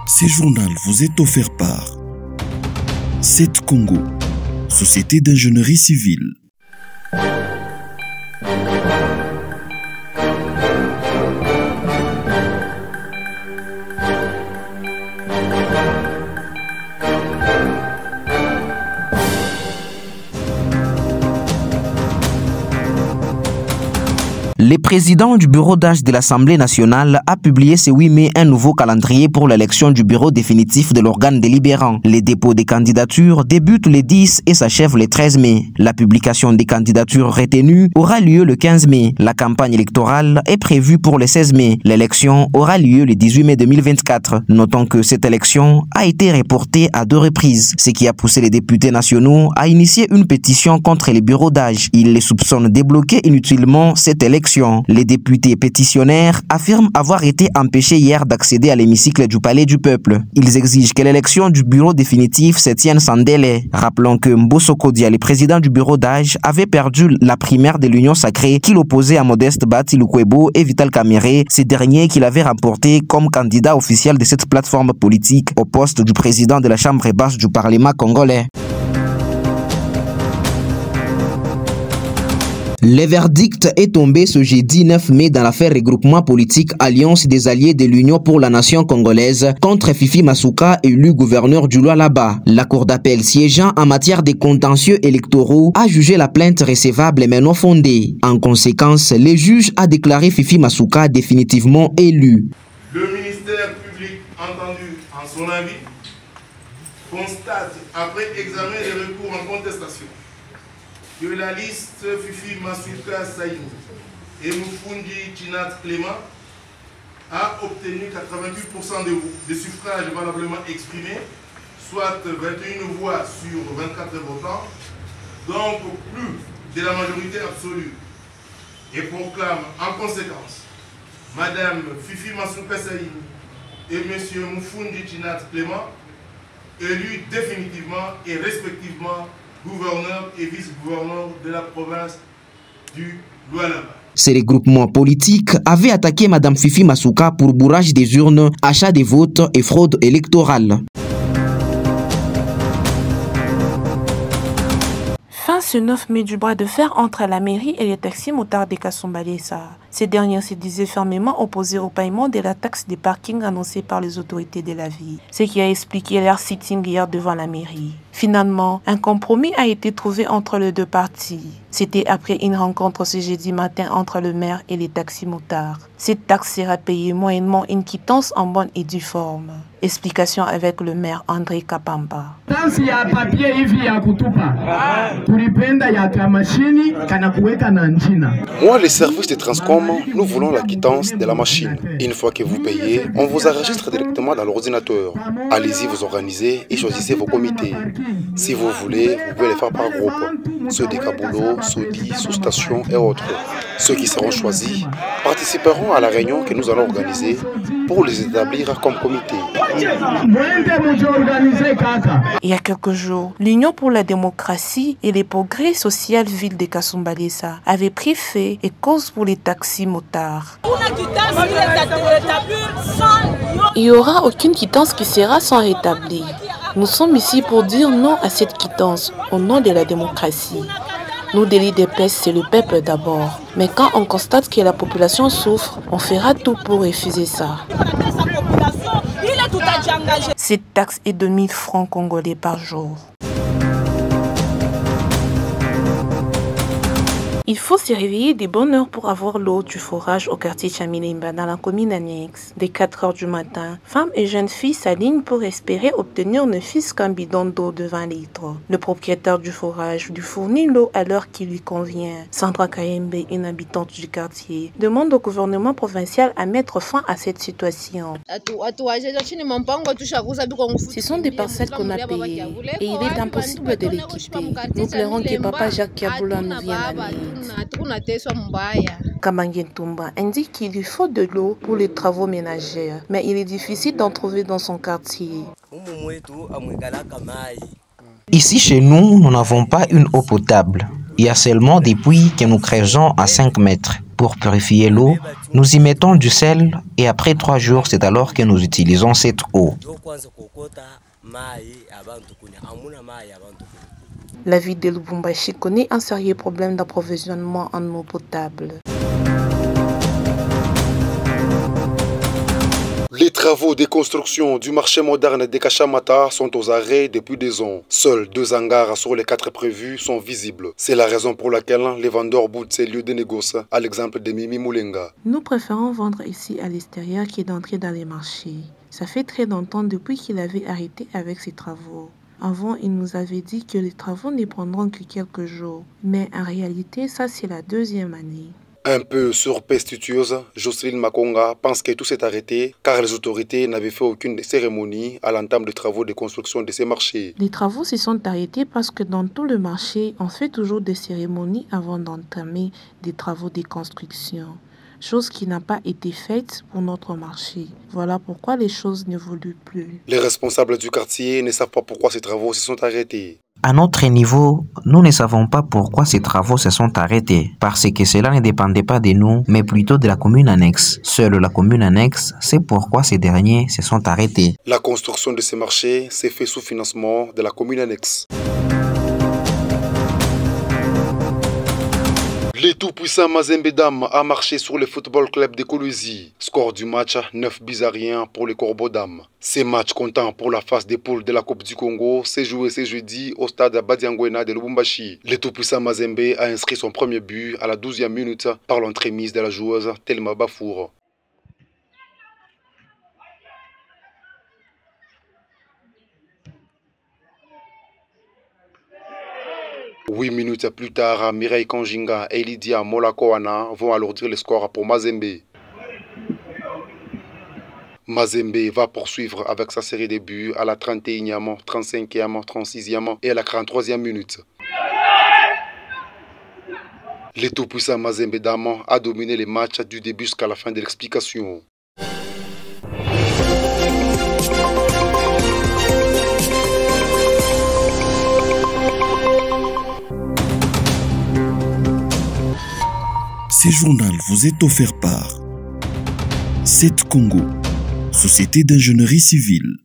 Ce journal vous est offert par CET Congo, Société d'ingénierie civile. Le président du bureau d'âge de l'Assemblée nationale a publié ce 8 mai un nouveau calendrier pour l'élection du bureau définitif de l'organe délibérant. Les dépôts des candidatures débutent le 10 et s'achèvent le 13 mai. La publication des candidatures retenues aura lieu le 15 mai. La campagne électorale est prévue pour le 16 mai. L'élection aura lieu le 18 mai 2024. Notons que cette élection a été reportée à 2 reprises, ce qui a poussé les députés nationaux à initier une pétition contre les bureaux d'âge. Ils les soupçonnent de bloquer inutilement cette élection. Les députés pétitionnaires affirment avoir été empêchés hier d'accéder à l'hémicycle du Palais du Peuple. Ils exigent que l'élection du bureau définitif se tienne sans délai. Rappelons que Mbosso Kodia, le président du bureau d'âge, avait perdu la primaire de l'Union Sacrée qu'il opposait à Modeste Bati Lukwebo et Vital Kamerhe, ces derniers qu'il avait remporté comme candidat officiel de cette plateforme politique au poste du président de la Chambre basse du Parlement congolais. Le verdict est tombé ce jeudi 9 mai dans l'affaire regroupement politique Alliance des alliés de l'Union pour la nation congolaise contre Fifi Masuka, élu gouverneur du Lualaba. La cour d'appel siégeant en matière de contentieux électoraux a jugé la plainte recevable mais non fondée. En conséquence, le juge a déclaré Fifi Masuka définitivement élu. Le ministère public, entendu en son avis, constate, après examen des recours en contestation, que la liste Fifi Masuka Saïnou et Moufundi Chinat Clément a obtenu 88% des suffrages valablement exprimés, soit 21 voix sur 24 votants, donc plus de la majorité absolue, et proclame en conséquence Madame Fifi Masuka Saïnou et Monsieur Moufundi Chinat Clément élus définitivement et respectivement gouverneur et vice-gouverneur de la province du Lualaba. Ces regroupements politiques avaient attaqué Madame Fifi Masuka pour bourrage des urnes, achat des votes et fraude électorale. Fin ce 9 mai du bras de fer entre la mairie et les taxis-motards de Kasumbalesa. Ces derniers se disaient fermement opposés au paiement de la taxe des parkings annoncée par les autorités de la ville, ce qui a expliqué leur sitting hier devant la mairie. Finalement, un compromis a été trouvé entre les deux parties. C'était après une rencontre ce jeudi matin entre le maire et les taxis-motards. Cette taxe sera payée moyennement une quittance en bonne et due forme. Explication avec le maire André Kapamba. Moi, les services de Transcom, nous voulons la quittance de la machine. Une fois que vous payez, on vous enregistre directement dans l'ordinateur. Allez-y vous organiser et choisissez vos comités. Si vous voulez, vous pouvez les faire par groupe. Ceux des Kaboulot, Sodi, sous-station et autres. Ceux qui seront choisis participeront à la réunion que nous allons organiser pour les établir comme comité. Il y a quelques jours, l'Union pour la démocratie et les progrès sociaux ville de Kasumbalesa avait pris fait et cause pour les taxis-motards. Il n'y aura aucune quittance qui sera sans rétablir. Nous sommes ici pour dire non à cette quittance au nom de la démocratie. Nous, des l'IDPS, c'est le peuple d'abord. Mais quand on constate que la population souffre, on fera tout pour refuser ça. Cette taxe est de 1000 francs congolais par jour. Il faut se réveiller de bonne heure pour avoir l'eau du forage au quartier Chamilimba dans la commune annexe. Dès 4 heures du matin, femmes et jeunes filles s'alignent pour espérer obtenir ne fût-ce qu'un bidon d'eau de 20 litres. Le propriétaire du forage lui fournit l'eau à l'heure qui lui convient. Sandra Kayembe, une habitante du quartier, demande au gouvernement provincial à mettre fin à cette situation. Ce sont des parcelles qu'on a payées et il est impossible de les quitter. Nous plairons que Papa Jacques Kiaboula nous vienne à l'aide. Kamangen Tumba indique qu'il lui faut de l'eau pour les travaux ménagers, mais il est difficile d'en trouver dans son quartier. Ici chez nous, nous n'avons pas une eau potable. Il y a seulement des puits que nous creusons à 5 mètres. Pour purifier l'eau, nous y mettons du sel et après 3 jours, c'est alors que nous utilisons cette eau. La ville de Lubumbashi connaît un sérieux problème d'approvisionnement en eau potable. Les travaux de construction du marché moderne de Kachamata sont aux arrêts depuis des ans. Seuls 2 hangars sur les 4 prévus sont visibles. C'est la raison pour laquelle les vendeurs boutent ces lieux de négoce, à l'exemple de Mimi Moulenga. Nous préférons vendre ici à l'extérieur qu'entrer dans les marchés. Ça fait très longtemps depuis qu'il avait arrêté avec ses travaux. Avant, il nous avait dit que les travaux ne prendront que quelques jours. Mais en réalité, ça c'est la 2e année. Un peu superstitieuse, Jocelyne Makonga pense que tout s'est arrêté car les autorités n'avaient fait aucune cérémonie à l'entame des travaux de construction de ces marchés. Les travaux se sont arrêtés parce que dans tout le marché, on fait toujours des cérémonies avant d'entamer des travaux de construction. Chose qui n'a pas été faite pour notre marché. Voilà pourquoi les choses n'évoluent plus. Les responsables du quartier ne savent pas pourquoi ces travaux se sont arrêtés. À notre niveau, nous ne savons pas pourquoi ces travaux se sont arrêtés, parce que cela ne dépendait pas de nous, mais plutôt de la commune annexe. Seule la commune annexe sait pourquoi ces derniers se sont arrêtés. La construction de ces marchés s'est faite sous financement de la commune annexe. Le tout-puissant Mazembe Dam a marché sur le football club de Kolwezi. Score du match 9-1 pour les Corbeaux Dames. Ces matchs comptant pour la phase des poules de la Coupe du Congo s'est joué ce jeudi au stade Badiangwena de Lubumbashi. Le tout-puissant Mazembe a inscrit son premier but à la 12e minute par l'entremise de la joueuse Telma Bafour. Huit minutes plus tard, Mireille Kanjinga et Lydia Molakoana vont alourdir le score pour Mazembe. Mazembe va poursuivre avec sa série de buts à la 31e, 35e, 36e et à la 43e minute. Le tout-puissant Mazembe Dam a dominé les matchs du début jusqu'à la fin de l'explication. Ce journal vous est offert par 7 Congo, Société d'ingénierie civile.